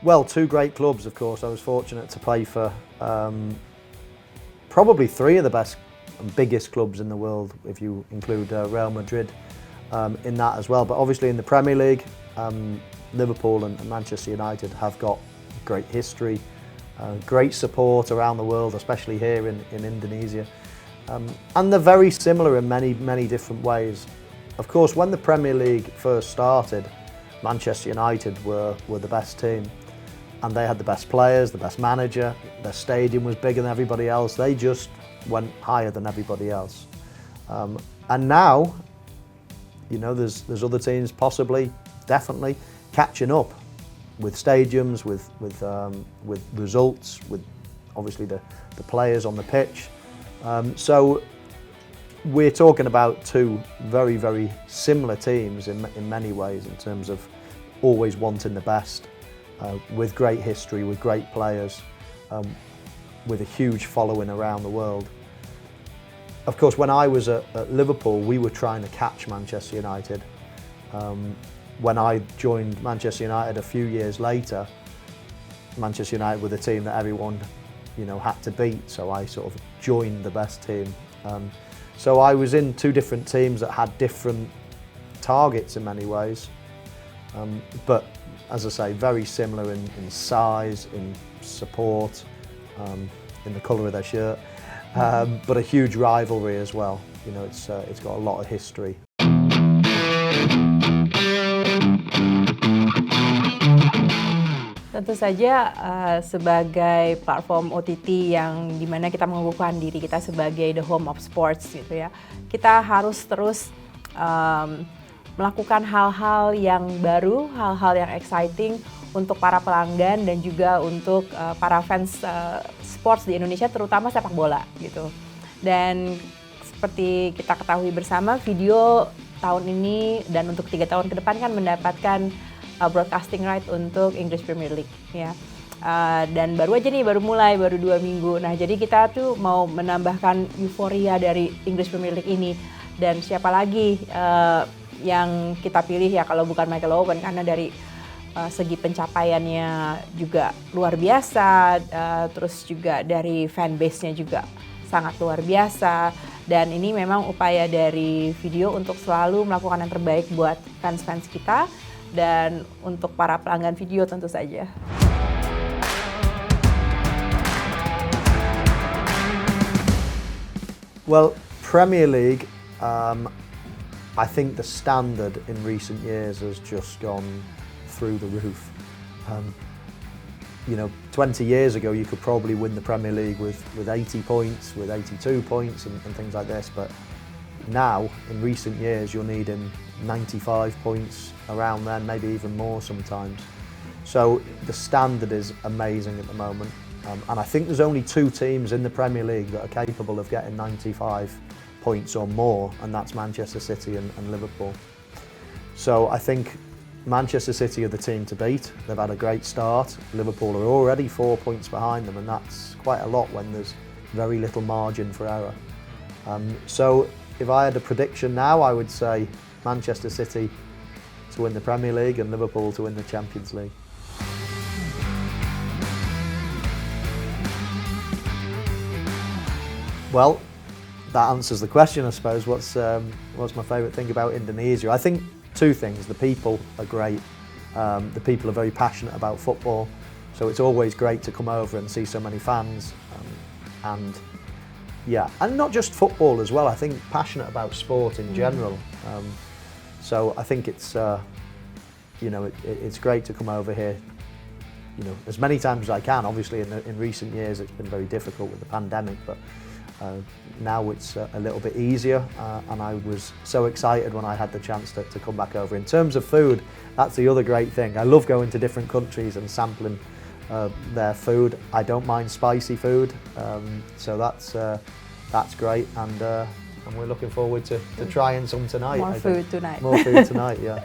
Well, two great clubs, of course. I was fortunate to play for probably three of the best and biggest clubs in the world, if you include Real Madrid in that as well. But obviously in the Premier League, Liverpool and Manchester United have got great history, great support around the world, especially here in Indonesia. And they're very similar in many different ways. Of course, when the Premier League first started, Manchester United were the best team. And they had the best players, the best manager, their stadium was bigger than everybody else. They just went higher than everybody else. And now, you know, there's other teams possibly, definitely, catching up with stadiums, with results, with obviously the players on the pitch. So we're talking about two very similar teams in many ways in terms of always wanting the best, with great history, with great players, with a huge following around the world. Of course, when I was at Liverpool, we were trying to catch Manchester United. When I joined Manchester United a few years later, Manchester United were the team that everyone, you know, had to beat. So I sort of joined the best team. So I was in two different teams that had different targets in many ways. But as I say, very similar in size, in support, in the colour of their shirt, but a huge rivalry as well. You know, it's got a lot of history. Tentu saja sebagai platform OTT yang dimana kita mengukuhkan diri kita sebagai the home of sports gitu ya, kita harus terus melakukan hal-hal yang baru, hal-hal yang exciting untuk para pelanggan dan juga untuk para fans sports di Indonesia, terutama sepak bola gitu. Dan seperti kita ketahui bersama, video tahun ini dan untuk 3 tahun ke depan kan mendapatkan broadcasting right untuk Inggris Premier League ya. Dan baru aja nih, baru 2 minggu. Nah, jadi kita tuh mau menambahkan euforia dari Inggris Premier League ini. Dan siapa lagi yang kita pilih ya kalau bukan michaelowen, karena dari segi pencapaiannya juga luar biasa, terus juga dari fanbase-nya juga sangat luar biasa. Dan ini memang upaya dari video untuk selalu melakukan yang terbaik buat fans-fans kita dan untuk para pelanggan video tentu saja. Well, Premier League, I think the standard in recent years has just gone through the roof. You know, 20 years ago you could probably win the Premier League with 80 points, with 82 points and things like this, but now, in recent years, you're needing 95 points around then, maybe even more sometimes. So the standard is amazing at the moment. And I think there's only 2 teams in the Premier League that are capable of getting 95 points or more, and that's Manchester City and Liverpool. So I think Manchester City are the team to beat. They've had a great start. Liverpool are already 4 points behind them, and that's quite a lot when there's very little margin for error. So if I had a prediction now, I would say Manchester City to win the Premier League and Liverpool to win the Champions League. Well, that answers the question, I suppose. What's my favourite thing about Indonesia? I think 2 things. The people are great. The people are very passionate about football, so it's always great to come over and see so many fans. And yeah, and not just football as well. I think passionate about sport in general. So I think it's you know, it's great to come over here, you know, as many times as I can. Obviously, in recent years, it's been very difficult with the pandemic, but now it's a little bit easier, and I was so excited when I had the chance to come back over. In terms of food, that's the other great thing. I love going to different countries and sampling their food. I don't mind spicy food, so that's great, and we're looking forward to trying some tonight. More food tonight. More food tonight, yeah.